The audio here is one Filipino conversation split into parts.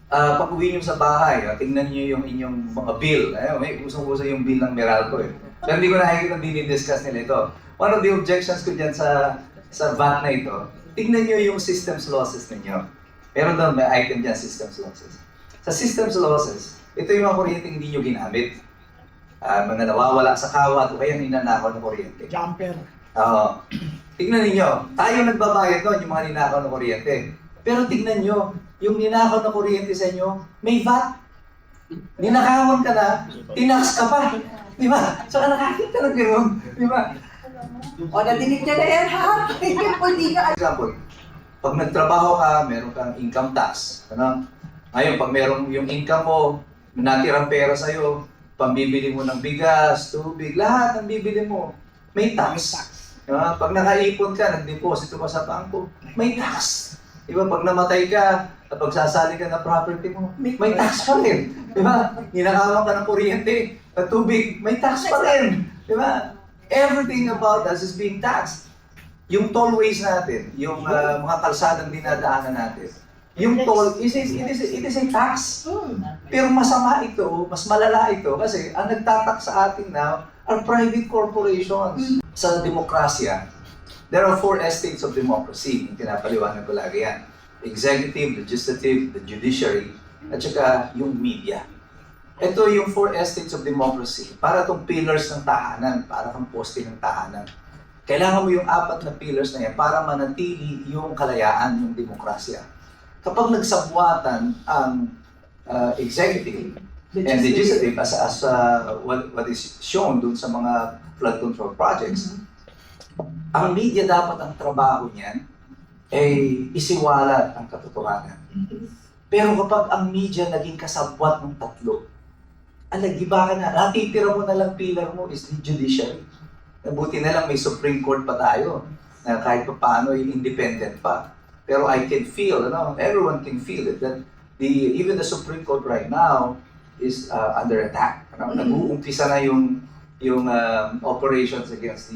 pag-uwi nyo sa bahay, tingnan nyo yung inyong mga bill. May usong-uso yung bill ng Meralco eh. Pero hindi ko nakikita dinidiscuss nila ito. One of the objections ko dyan sa VAT na ito, tingnan nyo yung systems losses ninyo. Meron daw may item dyan, systems losses. Sa systems losses, ito yung mga kuryente hindi nyo ginamit. Mga nawawala sa kawat o kaya ninanakaw ng kuryente. Jumper. Tingnan ninyo, tayo nagbabayad doon yung mga ninakaw ng kuryente. Pero tingnan nyo, yung ninakaw na kuryente sa inyo, may VAT. Ninakawan ka na, tinax ka pa. Di ba? So, nakakita ka na gano'n. Di ba? O, nadinig niya na yan, ha? Hindi ka. Example, pag nagtrabaho ka, meron kang income tax. Ano? Ngayon, pag meron yung income mo, natirang pera sa'yo, pambibili mo ng bigas, tubig, lahat ng bibili mo, may tax. Pag nakaipon ka, nag-deposito ka sa bangko, may tax. Diba, pag namatay ka, at pagsasali ka ng property mo, may tax pa rin. Diba? Ninakawan ka ng kuryente, at tubig, may tax pa rin. Diba? Everything about us is being taxed. Yung tollways natin, yung mga kalsadang dinadaanan natin, yung toll, it is a tax. Pero masama ito, mas malala ito, kasi ang nagtatax sa atin now are private corporations. Sa demokrasya, there are 4 estates of democracy. Yung pinapaliwanag ko lagi yan. Executive, legislative, the judiciary, at saka yung media. Ito yung 4 estates of democracy. Para itong pillars ng tahanan, para kang poste ng tahanan. Kailangan mo yung 4 na pillars na yan para manatili yung kalayaan, yung demokrasya. Kapag nagsabwatan ang executive and legislative as what is shown dun sa mga flood control projects, ang media dapat ang trabaho niyan ay isiwalat ang katotohanan. Pero kapag ang media naging kasabwat ng tatlo, iba ka na, natitira mo na lang pillar mo is the judiciary. Buti na lang may Supreme Court pa tayo na kahit pa paano ay independent pa. Pero I can feel, everyone can feel it, that even the Supreme Court right now is under attack. Nag-uumpisa na yung operations against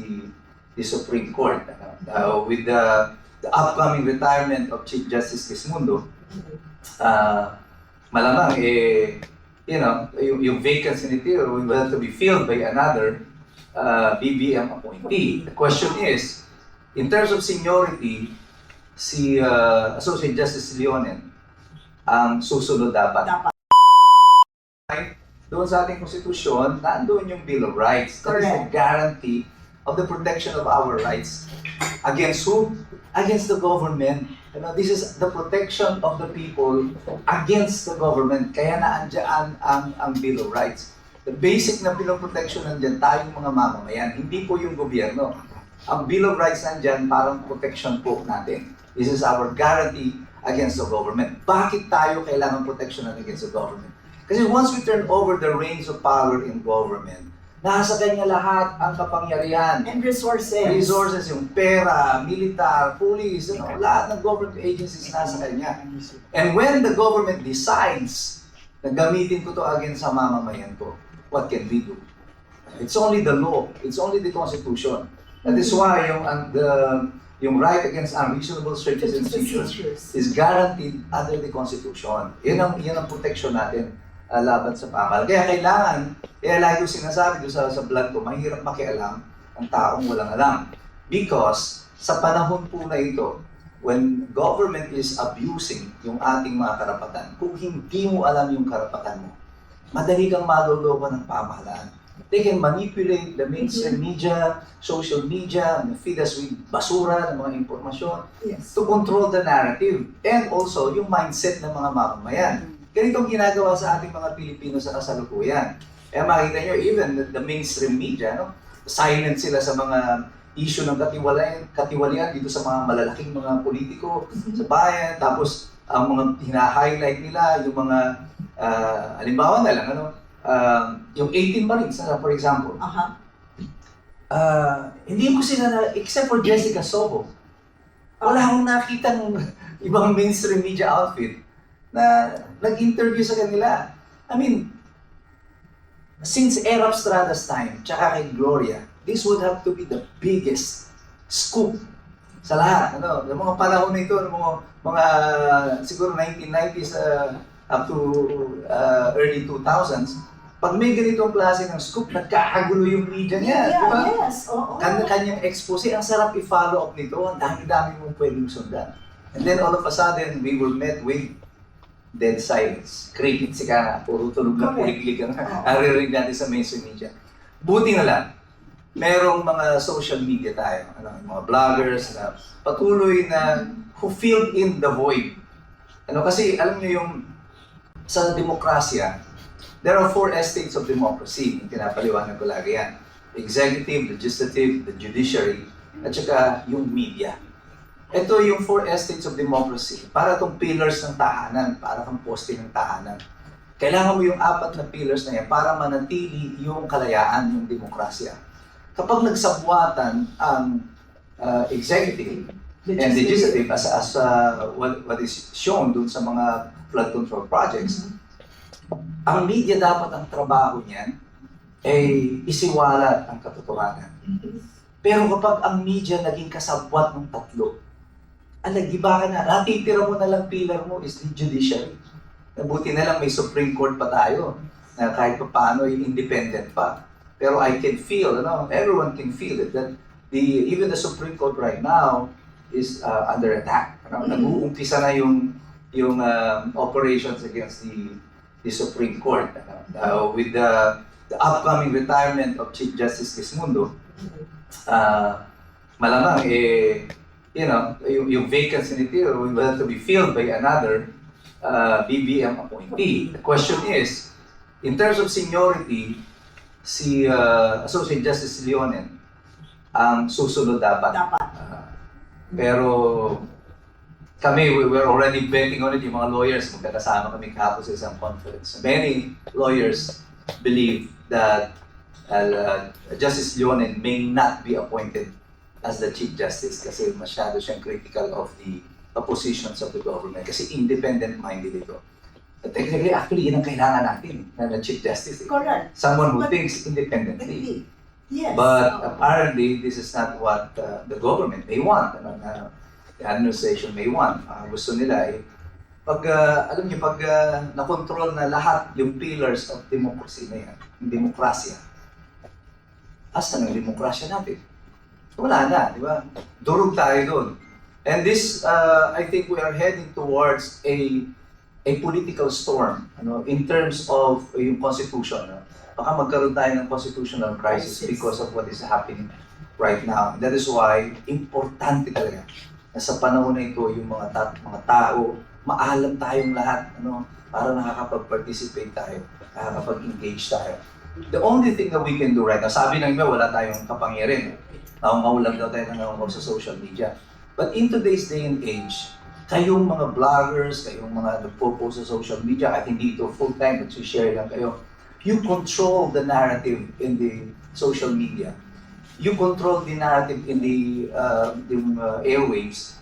the Supreme Court. With the upcoming retirement of Chief Justice Quismondo, malamang yung vacancy nito will have to be filled by another BBM appointee. The question is, in terms of seniority, si Associate Justice Leonen ang susunod dapat. Doon sa ating konstitusyon, nandoon yung Bill of Rights. That is the guarantee of the protection of our rights. Against who? Against the government. This is the protection of the people against the government. Kaya naandyan ang Bill of Rights. The basic na Bill of Protection nandyan, tayong mga mamamayan, hindi po yung gobyerno. Ang Bill of Rights nandyan, parang protection po natin. This is our guarantee against the government. Bakit tayo kailangan protection against the government? Kasi once we turn over the reins of power in government, nasa kanya lahat ang kapangyarihan. And resources. Resources, yung pera, militar, police, lahat ng government agencies nasa kanya. And when the government decides na gamitin ko to against sa mamamayan ko, what can we do? It's only the law. It's only the Constitution. That is why yung right against unreasonable searches and seizures is guaranteed under the Constitution. Yan ang protection natin laban sa pamal. Kaya lagi ko sinasabi doon sa vlog ko, mahirap makialam ang taong walang alam. Because sa panahon po na ito, when government is abusing yung ating mga karapatan, kung hindi mo alam yung karapatan mo, madali kang maloloko ng pamahalaan. They can manipulate the mainstream media, social media, and feed us with basura ng mga impormasyon to control the narrative and also yung mindset ng mga mamamayan. Ganito ang ginagawa sa ating mga Pilipino sa kasalukuyan. Kaya makita nyo, even the mainstream media, silent sila sa mga issue ng katiwalian dito sa mga malalaking mga politiko sa bayan. Tapos, ang mga hina-highlight nila, yung mga, halimbawa na lang, yung 18 Marines, for example. Hindi ko sila except for Jessica Soho, wala akong nakita ng ibang mainstream media outfit na nag-interview sa kanila. I mean, since Erap Estrada's time, tsaka kay Gloria, this would have to be the biggest scoop sa lahat. Yung mga panahon na ito, mga siguro 1990s up to early 2000s, pag may ganitong klase ng scoop, nagkakagulo yung media niya, di ba? Yes, oo. Kanyang expose, ang sarap i-follow up nito, ang dami-dami mong pwedeng sundan. And then all of a sudden, we were met with dead silence. Crickets ka, puro tulog na, Correct. puliglig ang Oo. naririnig natin sa mainstream media. Buti na lang, merong mga social media tayo, mga vloggers na patuloy na who filled in the void. Kasi alam niyo yung sa demokrasya, there are 4 estates of democracy. Yung pinapaliwanag ko lagi yan. Executive, legislative, the judiciary, at saka yung media. Ito yung 4 estates of democracy. Para itong pillars ng tahanan, para kang poste ng tahanan. Kailangan mo yung 4 na pillars na yan para manatili yung kalayaan, yung demokrasya. Kapag nagsabwatan ang executive and legislative as what is shown dun sa mga flood control projects, ang media dapat ang trabaho niyan ay isiwalat ang katotohanan. Pero kapag ang media naging kasabwat ng 3, giba ka na, natitira mo na lang pillar mo is the judiciary. Buti na lang may Supreme Court pa tayo na kahit pa paano independent pa. Pero I can feel, everyone can feel it, that even the Supreme Court right now is under attack. Nag-uumpisa na yung operations against the Supreme Court. With the upcoming retirement of Chief Justice Quismondo, malamang yung vacancy nito will have to be filled by another BBM appointee. The question is, in terms of seniority, si Associate Justice Leonen ang susunod dapat. Pero kami, we were already betting on it, yung mga lawyers, magkakasama kami kahapon sa isang conference. Many lawyers believe that Justice Leonen may not be appointed as the Chief Justice kasi masyado siyang critical of the positions of the government kasi independent-minded ito. Technically, actually, yun ang kailangan natin na Chief Justice. Correct. Someone who thinks independently. Yes. But apparently, this is not what the government may want. The administration may want. Gusto nila alam niyo, pag na-control na lahat yung pillars of democracy na yan, yung demokrasya, asa ng demokrasya natin? Wala na, di ba? Durog tayo doon. And this, I think we are heading towards a political storm, in terms of yung constitution. Baka magkaroon tayo ng constitutional crisis because of what is happening right now. That is why, importante talaga na sa panahon na ito, yung mga tao, maalam tayong lahat, para nakakapag-participate tayo, nakakapag-engage tayo. The only thing that we can do right now, sabi ng iba, wala tayong kapangyarihan. Naulang daw tayo sa social media. But in today's day and age, kayong mga vloggers, kayong mga nagpo-post sa social media, at hindi ito full-time, but share lang kayo, you control the narrative in the social media. You control the narrative in the airwaves.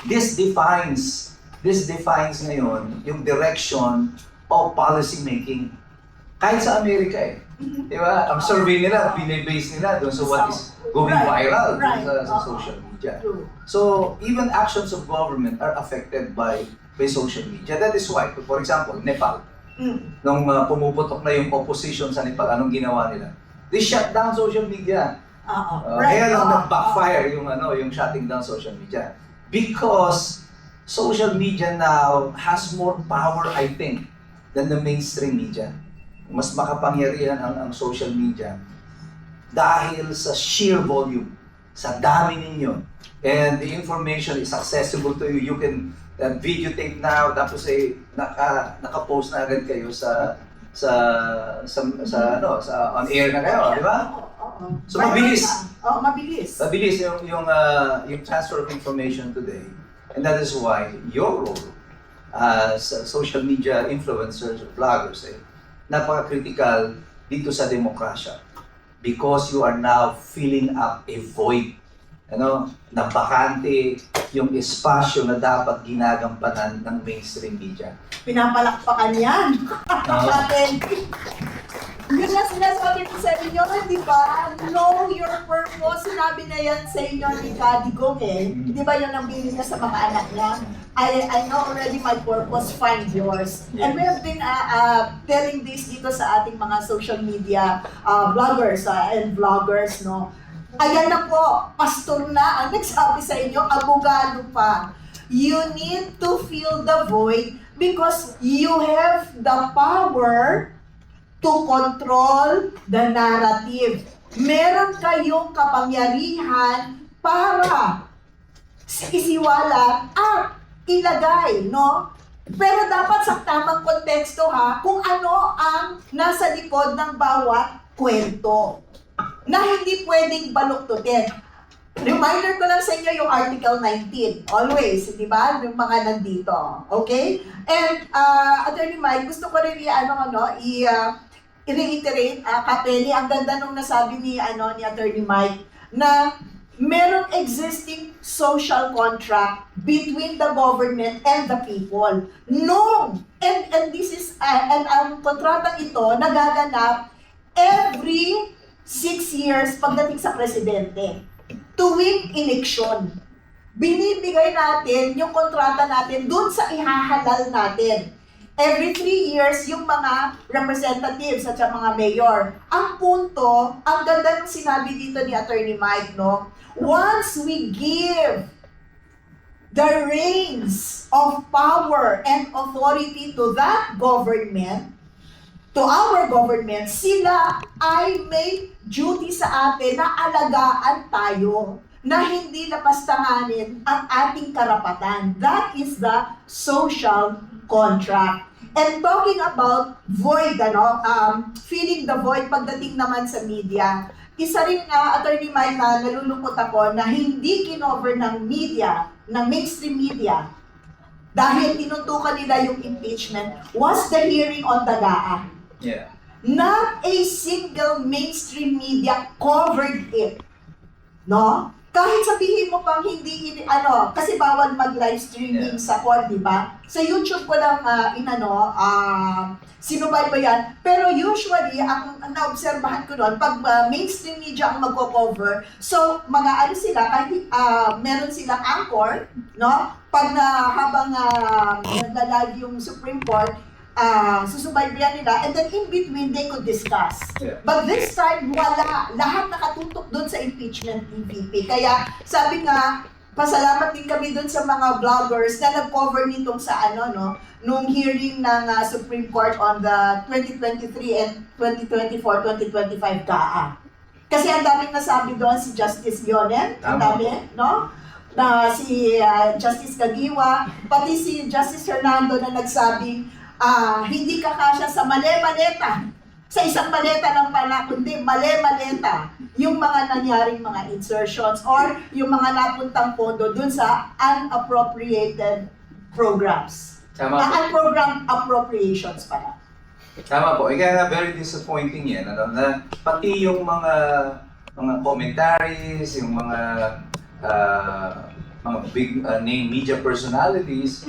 This defines ngayon yung direction of policy making. Kahit sa Amerika di ba? Ang survey nila, binibase nila doon sa what is going viral sa social media. So, even actions of government are affected by social media. That is why, for example, Nepal, nung pumuputok na yung opposition sa Nepal, anong ginawa nila? They shut down social media. Kaya lang nag-backfire yung shutting down social media. Because social media now has more power, I think, than the mainstream media. Mas makapangyarihan ang social media dahil sa sheer volume, sa dami ninyo. And the information is accessible to you. You can videotape now, tapos naka-post na agad kayo sa on air na kayo, di ba? So mabilis. Mabilis. Mabilis yung transfer of information today. And that is why your role as social media influencers or vloggers napaka-critical dito sa demokrasya. Because you are now filling up a void. Na bakante yung espasyo na dapat ginagampanan ng mainstream media. Pinapalakpakan yan. Yun na sinasabi ko sa inyo, di ba? Know your purpose. Sinabi na yan sa inyo ni Kadigong eh. Di ba yun ang bilin niya sa mga anak niya? I know already my purpose, find yours. And we have been telling this dito sa ating mga social media bloggers and vloggers, no? Ayan na po, pastor na ang nagsabi sa inyo, abogado pa. You need to fill the void because you have the power to control the narrative. Meron kayong kapangyarihan para isiwalat at ilagay, no? Pero dapat sa tamang konteksto ha, kung ano ang nasa likod ng bawat kwento na hindi pwedeng baluktutin. Reminder ko lang sa inyo yung Article 19. Always, di ba? Yung mga nandito. Okay? And, Attorney Mike, gusto ko rin i-reiterate, Kapeli, ang ganda nung nasabi ni Attorney Mike, na merong existing social contract between the government and the people. No! And this is, and ang kontratang ito nagaganap every 6 years pagdating sa presidente. Tuwing eleksyon, binibigay natin yung kontrata natin dun sa ihahalal natin. Every 3 years, yung mga representatives at yung mga mayor. Ang punto, ang ganda ng sinabi dito ni Attorney Mike, no? Once we give the reins of power and authority to that government, to our government, sila ay may duty sa atin na alagaan tayo, na hindi napastanganin ang ating karapatan. That is the social contract. And talking about void, feeling the void pagdating naman sa media, isa rin Attorney Mike, na nalulungkot ako na hindi kinover ng media, ng mainstream media, dahil tinutukan nila yung impeachment, was the hearing on the GAA. Yeah. Not a single mainstream media covered it. No? Kahit sabihin mo pang hindi, kasi bawal mag-live streaming sa court, di ba? Sa YouTube ko lang, sinubaybayan. Pero usually, ang naobserbahan ko doon, pag mainstream media ang magko-cover, so, sila, kahit meron silang anchor, no? Pag habang nagla-live yung Supreme Court, susubaybayan nila, and then in between, they could discuss. Yeah. But this time, wala. Lahat nakatutok doon sa impeachment ni VP. Kaya, sabi nga, pasalamat din kami doon sa mga vloggers na nag-cover nitong sa nung hearing ng Supreme Court on the 2023 and 2024-2025 GAA. Kasi ang daming nasabi doon si Justice Yonen, ang dami, no? Na si Justice Kagiwa, pati si Justice Hernando na nagsabing, hindi kakasya sa mali-maleta. Sa isang maleta lang pala, kundi mali-maleta yung mga nangyaring mga insertions or yung mga napuntang pondo dun sa unappropriated programs. Tama po. Unprogrammed appropriations pala. Tama po. Kaya very disappointing yan. Na pati yung mga commentaries, yung mga big name media personalities,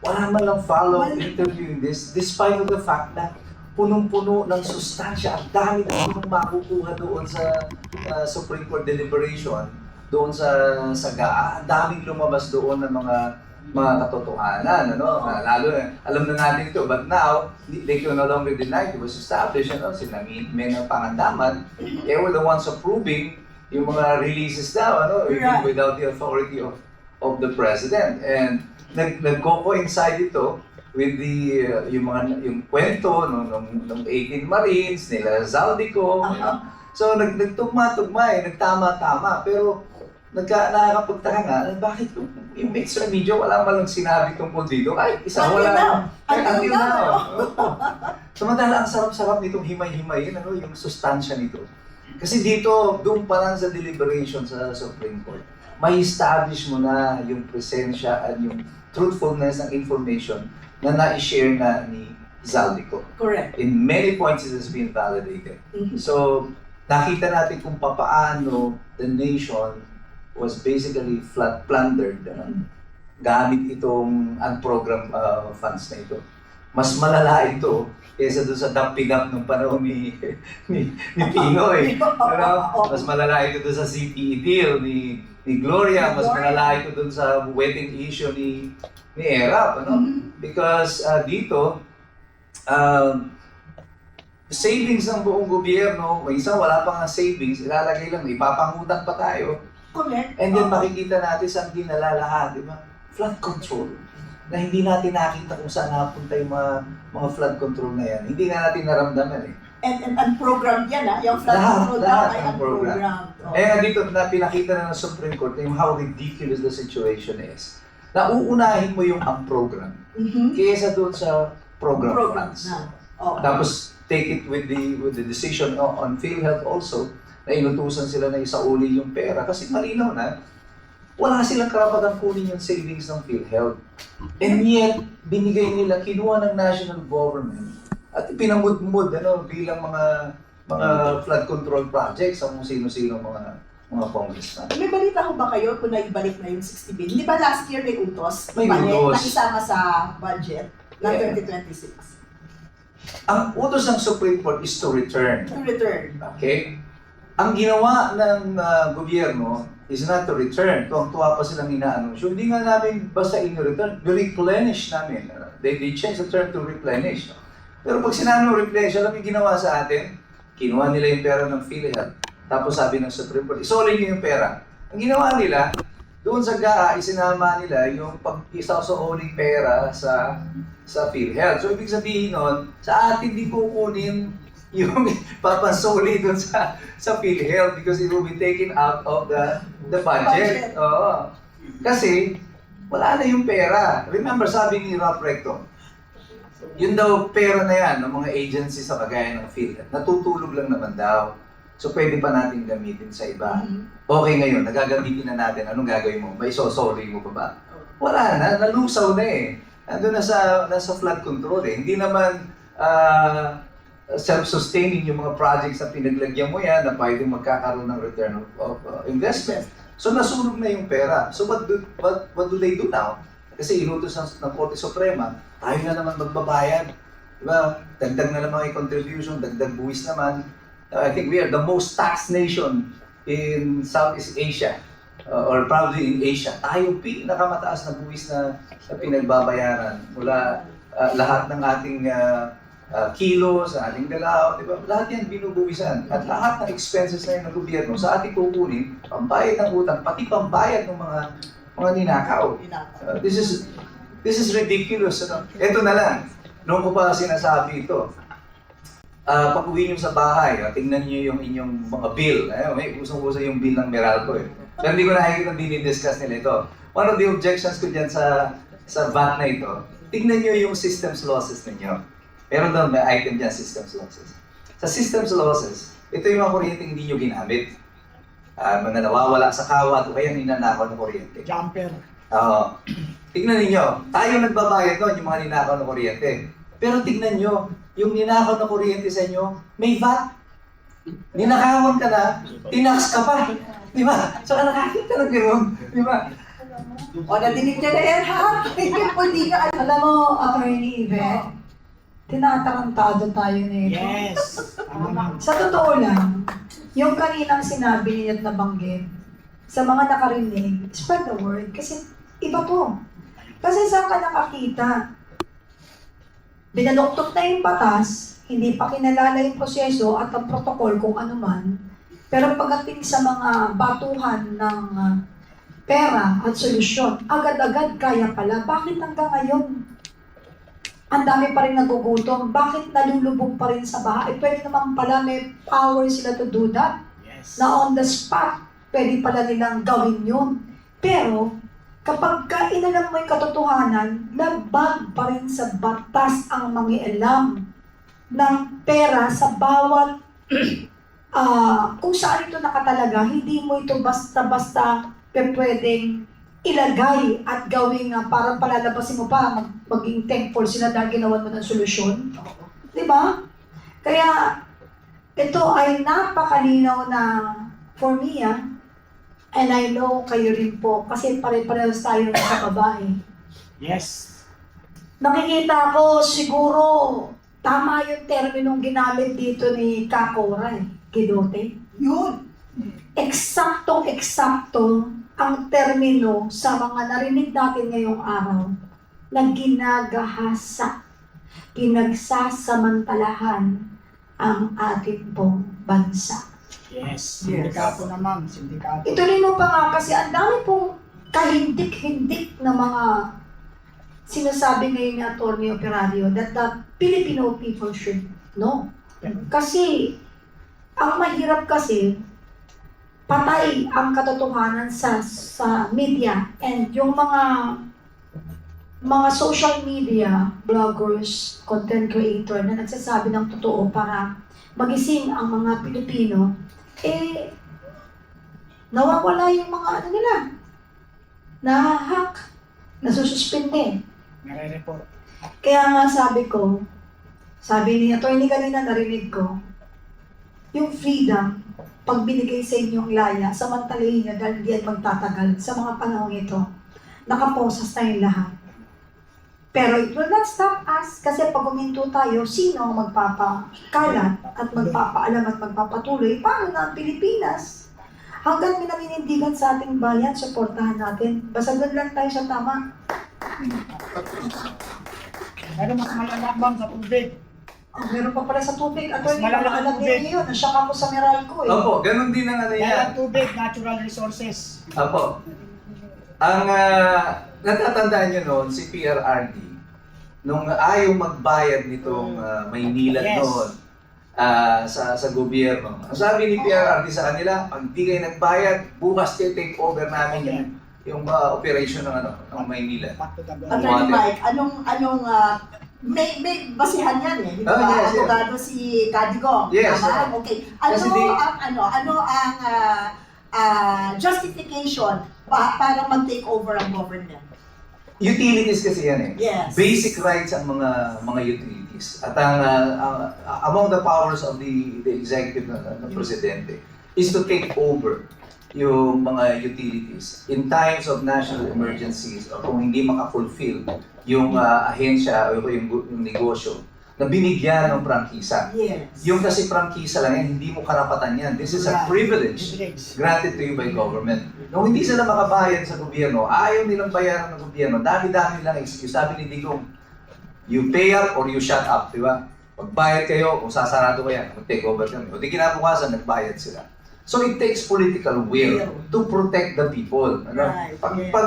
wala man lang follow interviewing this, despite of the fact na punong-puno ng sustansya, ang dami na makukuha doon sa Supreme Court deliberation, doon sa GAA, ang daming lumabas doon ng mga katotohanan, lalo alam na natin ito, but now, they can no longer deny it was established, sila may pangandaman, they were the ones approving yung mga releases daw, even without the authority of the president. And nagko-coincide ito with yung kwento ng 18 Marines, nila Zaldico. So nagtugma-tugma, nagtama-tama. Pero nakakapagtaka nga, bakit yung mainstream media wala man lang sinabi tungkol dito? Kahit isa wala. Until now. Samantala, ang sarap-sarap nitong himay-himayin, yung sustansya nito. Kasi dito, doon pa lang sa deliberation sa Supreme Court, may establish mo na yung presensya at yung truthfulness ng information na na-share na ni Zaldico. Correct. In many points, it has been validated. So, nakita natin kung paano the nation was basically plundered gamit itong unprogrammed funds na ito. Mas malala ito kaysa doon sa dumping-up ng panahon ni Pinoy. Ano? Mas malala ito doon sa CPE deal ni Gloria. Mas malala ito doon sa wedding issue ni Erap. Ano? Because dito, savings ng buong gobyerno, minsan wala pa nga savings, ilalagay lang, ipapangutang pa tayo. Correct. And then makikita natin saan dinalalahat, di ba? Flood control. Na hindi natin nakita kung saan napunta yung mga flood control na yan. Hindi nga natin naramdaman eh. And programmed yan, ha? Yung flood control daw ay unprogrammed. Eh, dito na pinakita na ng Supreme Court yung how ridiculous the situation is. Na uunahin mo yung unprogrammed kaysa doon sa program funds. Tapos, take it with the decision on PhilHealth also, na inutusan sila na isauli yung pera kasi malinaw na wala silang karapatang kunin yung savings ng PhilHealth. And yet, binigay nila, kinuha ng national government at pinamudmud bilang mga flood control projects sa kung sino-sino mga congressman. May balita ko ba kayo kung naibalik na yung 60 billion? Di ba last year may utos? May Balik utos. na isama sa budget ng 2026. Ang utos ng Supreme Court is to return. To return. Okay? Ang ginawa ng gobyerno is not to return. Tuwang-tuwa pa silang inaanunsyo. Hindi nga namin basta in-return. Replenish namin. They change the term to replenish. Pero pag sinanong replenish, alam yung ginawa sa atin? Kinuha nila yung pera ng PhilHealth. Tapos sabi ng Supreme Court, isolin niyo yung pera. Ang ginawa nila, doon sa GAA, isinama nila yung pag-isasuoling pera sa PhilHealth. So, ibig sabihin nun, sa atin di kukunin yung papansoli doon sa PhilHealth because it will be taken out of the budget. Oo. Kasi, wala na yung pera. Remember, sabi ni Ralph Recto, yun daw pera na yan ng mga agency sa kagaya ng PhilHealth, natutulog lang naman daw. So, pwede pa natin gamitin sa iba. Okay ngayon, nagagamitin na natin. Anong gagawin mo? May sorry mo pa ba? Wala na, nalusaw na eh. Ando nasa flood control eh. Hindi naman self-sustaining yung mga projects na pinaglagyan mo yan na pwedeng magkakaroon ng return of investment. So nasunog na yung pera. So what do they do now? Kasi inutos ng Korte Suprema, tayo na naman magbabayad. Diba? Dagdag na naman yung contribution, dagdag buwis naman. I think we are the most taxed nation in Southeast Asia. Or probably in Asia. Tayo pinakamataas na buwis na pinagbabayaran mula lahat ng ating kilos, sa ating galaw, di ba? Lahat yan binubuwisan. At lahat ng expenses na yun ng gobyerno sa ating kukunin, pambayad ng utang, pati pambayad ng mga ninakaw. This is ridiculous. Ano? Ito na lang, noong ko pa sinasabi ito, pag uwi nyo sa bahay, tingnan nyo yung inyong mga bill. May usong-uso yung bill ng Meralco eh. Pero hindi ko nakikita dinidiscuss nila ito. One of the objections ko dyan sa VAT na ito, tingnan nyo yung systems losses ninyo. Meron doon may item dyan, systems losses. Sa systems losses, ito yung mga kuryente hindi nyo ginamit. Mga nawawala sa kawat o kaya ninanakaw ng kuryente. Jumper. Tignan ninyo, tayo nagbabayad doon yung mga ninakaw ng kuryente. Pero tignan nyo, yung ninakaw na kuryente sa inyo, may VAT. Ninakawan ka na, tinax ka pa. Di ba? So nakakita na gano'n. Di ba? O, nadinig niya na yan, ha? Hindi ka Alam mo, Attorney Yvette, tinatarantado tayo nito. Yes. Sa totoo lang, yung kaninang sinabi niya at nabanggit, sa mga nakarinig, spread the word. Kasi iba to. Kasi saan ka nakakita? Binaluktot na yung batas, hindi pa kinalala yung proseso at ang protocol kung ano man. Pero pagdating sa mga batuhan ng pera at solusyon, agad-agad kaya pala. Bakit hanggang ngayon? Ang dami pa rin nagugutom. Bakit nalulubog pa rin sa bahay? Pwede naman pala may power sila to do that. Yes. Na on the spot, pwede pala nilang gawin yun. Pero, kapag inalam mo yung katotohanan, labag pa rin sa batas ang mangialam ng pera sa bawat kung saan ito nakatalaga. Hindi mo ito basta-basta pwedeng ilagay at gawing para palalabasin mo pa, maging thankful sila dahil ginawan mo ng solusyon. Di ba? Kaya, ito ay napakalinaw na for me, and I know kayo rin po, kasi pare-parehas tayo ng kababae. Yes. nakikita ko siguro tama yung terminong ginamit dito ni Kakora, Kidote. Yun. Eksaktong-eksakto ang termino sa mga narinig natin ngayong araw na ginagahasa, pinagsasamantalahan ang ating pong bansa. Yes, sindikato naman, sindikato. Ituloy mo pa nga kasi ang dami pong kahindik-hindik na mga sinasabi ngayon ni Atty. Operario that the Filipino people should know. Kasi, ang mahirap kasi, patay ang katotohanan sa media and yung mga social media bloggers, content creator na nagsasabi ng totoo para magising ang mga Pilipino, nawawala yung mga ano nila, nahahack, nasususpende. Nare-report. Kaya nga sabi ni attorney kanina narinig ko, yung freedom, pag binigay sa inyong laya, samantalahin nyo dahil di yan magtatagal sa mga panahon ito, nakaposas na yung lahat. Pero it will not stop us kasi pag huminto tayo, sino ang magpapakalat at magpapaalam at magpapatuloy? Paano na ang Pilipinas? Hanggang may naninindigan sa ating bayan, suportahan natin. Basta doon lang tayo sa tama. Pero mas malalakbang sa tubig. Meron pa pala sa tubig. Attorney, Malalaking alam tubig. niyo yun. Nasyak ako sa Meralco eh. Opo, ganun din ang ano Dahil yan. ang tubig, natural resources. Opo. Ang natatandaan nyo noon, si PRRD, nung ayaw magbayad nitong Maynila Yes. noon sa gobyerno. Ang sabi ni PRRD sa kanila, pag di kayo nagbayad, bukas take over namin yung operation ng Maynila. Back to the goal. Attorney Mike, anong may basihan yan eh. Di ba? Oh, yes, yes. Abogado si Cadigong. Yes, Tama? sir. Okay. Kasi di- Ano ang justification para mag-take over ang government? Utilities kasi yan eh. Yes. Basic rights ang mga utilities. At ang among the powers of the executive na presidente is to take over yung mga utilities in times of national emergencies o kung hindi maka-fulfill yung ahensya o yung negosyo na binigyan ng prangkisa. Yes. Yung kasi prangkisa lang yan, hindi mo karapatan yan. This is a privilege Privilege. granted to you by government. Nung hindi sila makabayad sa gobyerno, ayaw nilang bayaran ng gobyerno, dami-dami lang excuse. Sabi ni Digong, you pay up or you shut up, di ba? Pagbayad kayo, kung sasarado ko yan, mag-take over kami. O di kinabukasan, nagbayad sila. So it takes political will to protect the people. Ano? Right,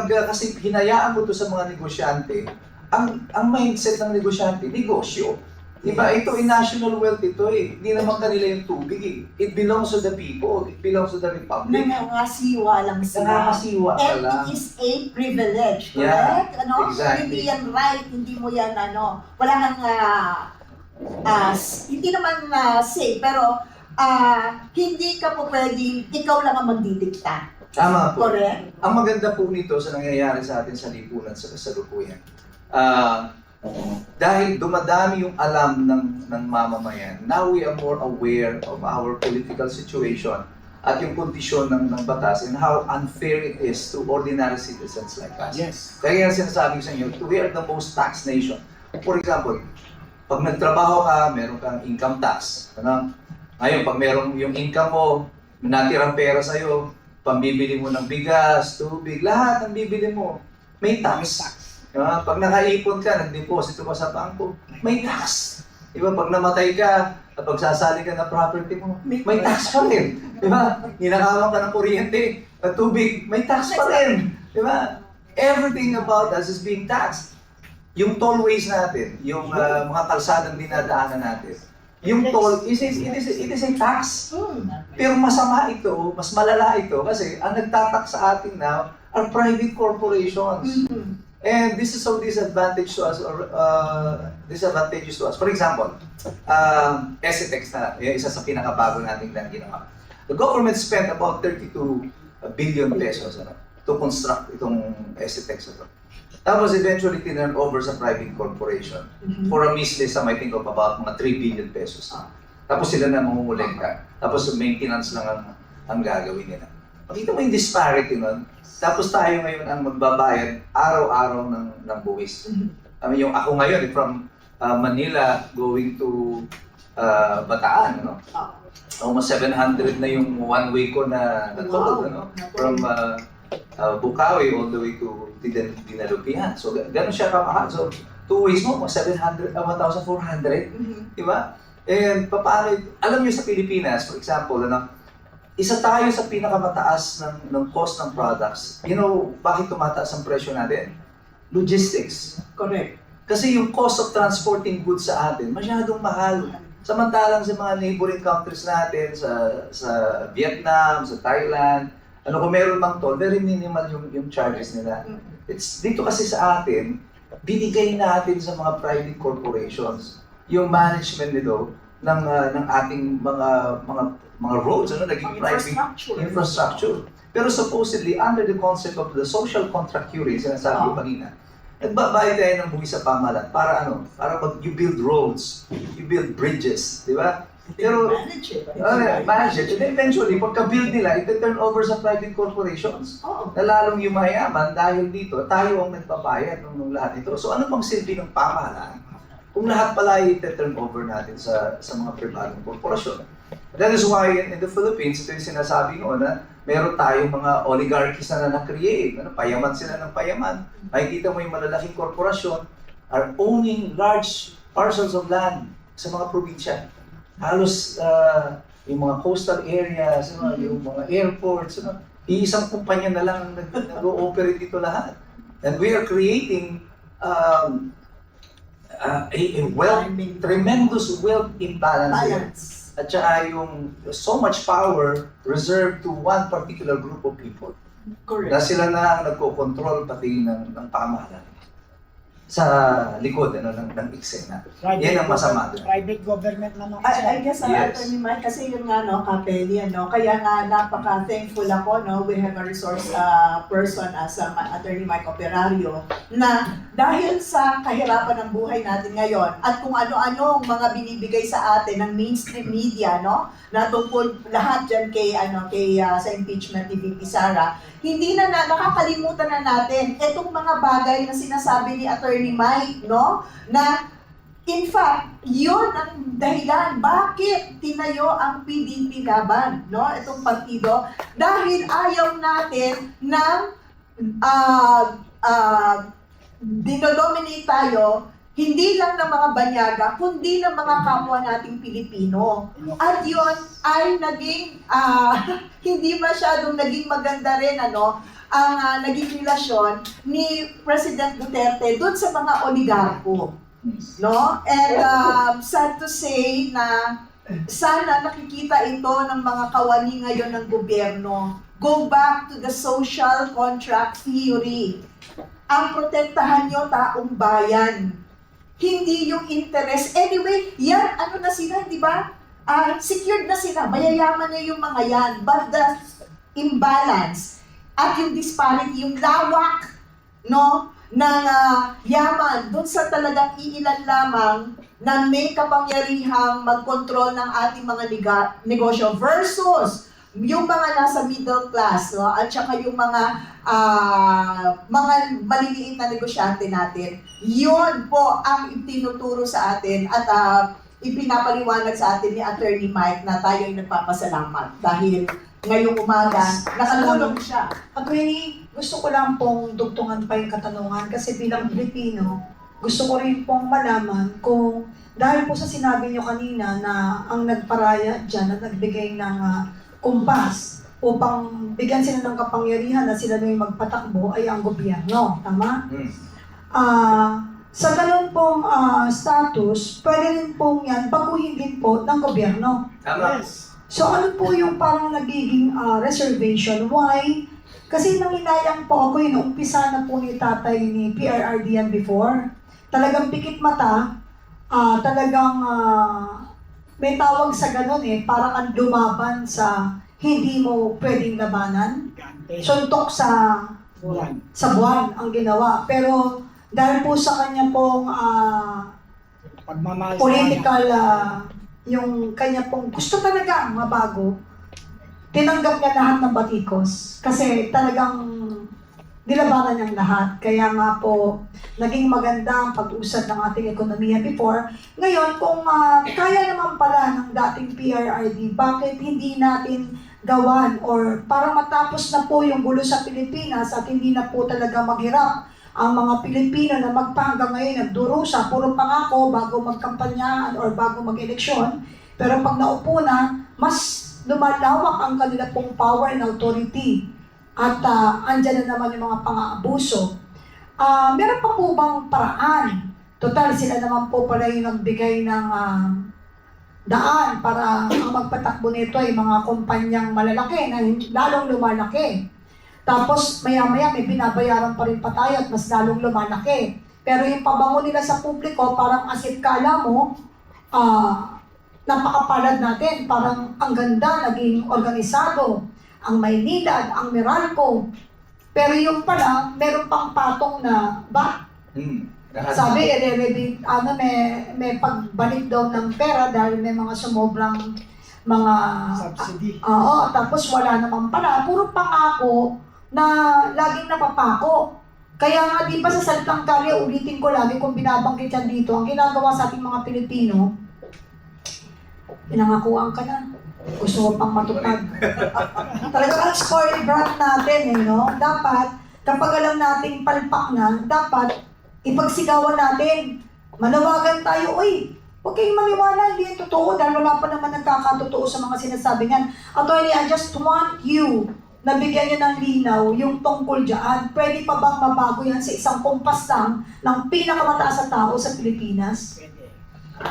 yeah. Kasi hinayaan mo to sa mga negosyante, ang mindset ng negosyante, negosyo. Diba? Ito, national wealth ito eh. Hindi naman kanila yung tubig eh. It belongs to the people. It belongs to the republic. Nangangasiwa lang sila. Nakakasiwa ka And lang. it is a privilege, Yeah, correct? Ano? exactly. Hindi yan right, hindi mo yan wala nang hindi naman safe, pero hindi ka po pwedeng ikaw lang ang magdidikta. Tama po. Correct? Ang maganda po nito sa nangyayari sa atin sa lipunan sa kasalukuyan, dahil dumadami yung alam ng mamamayan, now we are more aware of our political situation at yung kondisyon ng batas and how unfair it is to ordinary citizens like us. Yes. Kaya yan sinasabi ko sa inyo, we are the most taxed nation. For example, pag nagtrabaho ka, meron kang income tax. Ano? Ngayon, pag meron yung income mo, natirang pera sa'yo, pambibili mo ng bigas, tubig, lahat ng bibili mo, may tax. Pag nakaipon ka, nag-deposito ka sa bangko, may tax. Diba? Pag namatay ka, at pagsasali ka na property mo, may tax pa rin. Diba? Ninakawan ka ng kuryente, at tubig, may tax pa rin. Diba? Everything about us is being taxed. Yung tollways natin, yung mga kalsadang dinadaanan natin, yung toll, it is a tax. Pero masama ito, mas malala ito, kasi ang nagtatax sa atin now are private corporations. And this is so disadvantageous to us, disadvantageous to us. For example, SETEX na, yung isa sa pinakabago nating ginawa. The government spent about 32 billion pesos to construct itong SETEX ito. Tapos eventually tinurn over sa private corporation for a measly sum, I think of about mga 3 billion pesos. Tapos sila na mangungulekta. Tapos maintenance lang ang gagawin nila. Makita mo yung disparity nun. Tapos tayo ngayon ang magbabayad araw-araw ng buwis. yung ako ngayon, from Manila going to Bataan, ano? Almost 700 na yung one way ko na total, ano? From Bukawi all the way to Dinalupihan. So, gano'n siya kamahal. So, 2 ways mo, 1,400, di ba? And paano, alam nyo sa Pilipinas, for example, ano, isa tayo sa pinakamataas ng cost ng products. You know, bakit tumataas ang presyo natin? Logistics. Correct. Kasi yung cost of transporting goods sa atin, masyadong mahal. Samantalang sa mga neighboring countries natin, sa Vietnam, sa Thailand, kung meron mang toll, very minimal yung charges nila. Dito kasi sa atin, binigay natin sa mga private corporations yung management nito ng ating mga roads, naging private infrastructure. Pero supposedly, under the concept of the social contract theory, sinasabi ko kanina, nagbabayad tayo ng buwis sa pamahalaan para you build roads, you build bridges, di ba? Pero, manage it. And eventually, pagka-build nila, ito-turn over sa private corporations. Na lalong yung mayaman dahil dito, tayo ang nagbabayad ng lahat ito. So ano pang silbi ng pamahalaan kung lahat pala i-turn over natin sa mga pribadong korporasyon? That is why in the Philippines, ito yung sinasabi ko na meron tayong mga oligarchies na na-create. Payaman sila ng payaman. Makikita mo yung malalaking korporasyon are owning large parcels of land sa mga probinsya. Halos yung mga coastal areas, yung mga airports, isang kumpanya na lang nag-ooperate dito lahat. And we are creating tremendous wealth imbalance. At saka yung so much power reserved to one particular group of people. Correct. Na sila na ang nagko-control pati ng pamahalaan sa likod ng eksena. Yan ang masama doon. Private government naman I guess, Yes. Attorney Mike, kasi yun nga, Kapeli, kaya nga napaka-thankful ako, we have a resource person as Attorney Mike Operario, na dahil sa kahirapan ng buhay natin ngayon, at kung ano-ano ang mga binibigay sa atin ng mainstream media, na tungkol lahat dyan sa impeachment ni VP Sara, hindi na nakakalimutan na natin itong mga bagay na sinasabi ni Attorney Mike, na in fact, yun ang dahilan bakit tinayo ang PDP laban, itong partido, dahil ayaw natin ng dinodominate tayo hindi lang ng mga banyaga, kundi ng mga kapwa nating Pilipino. At yun ay naging, hindi masyadong naging maganda rin, ang naging relasyon ni President Duterte doon sa mga oligarko. And sad to say na sana nakikita ito ng mga kawani ngayon ng gobyerno. Go back to the social contract theory. Ang protektahan nyo taong bayan. Hindi yung interest. Anyway, yan, na sila, di ba? Secured na sila. Mayayaman na yung mga yan. But the imbalance at yung disparity, yung lawak, ng yaman, dun sa talagang iilan lamang na may kapangyarihang mag-control ng ating mga negosyo versus yung mga nasa middle class, at saka yung mga maliliit na negosyante natin. Yun po ang itinuturo sa atin at ipinapaliwanag sa atin ni Attorney Mike na tayo ay nagpapasalamat dahil ngayong umaga nakatulong siya. Attorney, gusto ko lang pong dugtungan pa yung katanungan kasi bilang Pilipino, gusto ko rin pong malaman kung dahil po sa sinabi nyo kanina na ang nagparaya dyan at nagbigay ng kumpas upang bigyan sila ng kapangyarihan na sila na yung magpatakbo ay ang gobyerno. Tama? Sa ganun pong status, pwede rin pong yan baguhin din po ng gobyerno. Tama. So ano po yung parang nagiging reservation? Why? Kasi nanginayang po ako yung umpisa na po ni tatay ni PRRD yan before. Talagang pikit mata, talagang may tawag sa ganun parang ang lumaban sa hindi mo pwedeng labanan. Suntok sa buwan ang ginawa. Pero dahil po sa kanya pong political, yung kanya pong gusto talaga mabago, tinanggap niya lahat ng batikos. Kasi talagang nilabanan niyang lahat. Kaya nga po, naging maganda ang pag-usad ng ating ekonomiya before. Ngayon, kung kaya naman pala ng dating PRRD, bakit hindi natin gawan or para matapos na po yung gulo sa Pilipinas at hindi na po talaga maghirap ang mga Pilipino na magpahanggang ngayon nagdurusa, puro pangako bago magkampanya or bago mag-eleksyon. Pero pag naupo na, mas lumalawak ang kanila pong power and authority. At andyan na naman yung mga pang-aabuso. Meron pa po bang paraan? Total, sila naman po pala yung nagbigay ng daan para ang magpatakbo nito ay mga kumpanyang malalaki na lalong lumalaki. Tapos maya-maya may binabayaran pa rin pa tayo at mas lalong lumalaki. Pero yung pabango nila sa publiko, parang as if kala mo, napakapalad natin. Parang ang ganda, naging organisado. Ang Maynilad, ang Meralco. Pero yung pala, meron pang patong na, sabi, may pagbalik daw ng pera dahil may mga sumobrang mga Subsidy. Oo, tapos wala naman pala. Puro pangako na laging napapako. Kaya nga, di ba sa salitang kalye, ulitin ko lagi kung binabanggit yan dito, ang ginagawa sa ating mga Pilipino, pinangakuan ka na. Gusto mo pang matupad. Talaga ang spoiled brat natin, no? Dapat, kapag alam nating palpak na, dapat ipagsigawan natin. Manawagan tayo, uy, huwag kayong maniwala, hindi yung totoo dahil wala pa naman nagkakatotoo sa mga sinasabi niyan. Attorney, I just want you na bigyan niyo ng linaw yung tungkol dyan. Pwede pa bang mabago yan sa isang kumpas lang ng pinakamataas na tao sa Pilipinas? Pwede.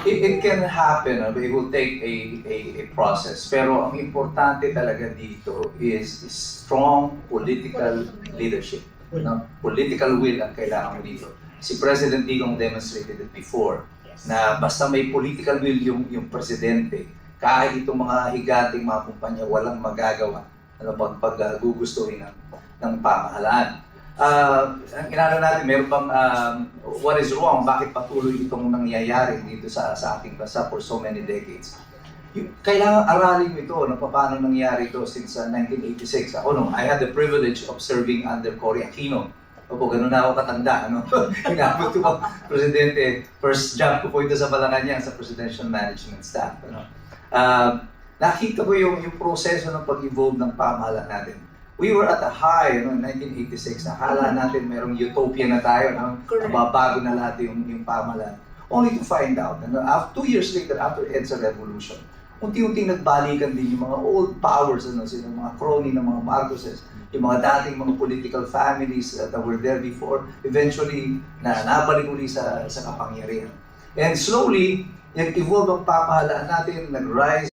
It can happen, it will take a process. Pero ang importante talaga dito is strong political leadership. No? Political will ang kailangan mo dito. Si President Digong demonstrated it before na basta may political will yung presidente, kahit itong mga higanting mga kumpanya walang magagawa pag gugustuhin ng pamahalaan. Ang inano natin, meron bang what is wrong, bakit patuloy itong nangyayari dito sa ating bansa for so many decades. Kailangan aralin mo ito, paano nangyari ito since 1986. Ako I had the privilege of serving under Cory Aquino. Opo, ganun na ako katanda. Inabot ko pa, Presidente, first job ko po ito sa Malacanang sa Presidential Management Staff. Nakita ko yung proseso ng pag-evolve ng pamahalaan natin. We were at a high in 1986. Nakala natin mayroong utopia na tayo, mababago na lahat yung pamahalaan. Only to find out, 2 years later, after EDSA Revolution, unti-unting nagbalikan din yung mga old powers, sila mga crony ng mga Marcoses, yung mga dating mga political families that were there before, eventually nabalik uli sa kapangyarihan. And slowly, nag-evolve ang pamahalaan natin, nag-rise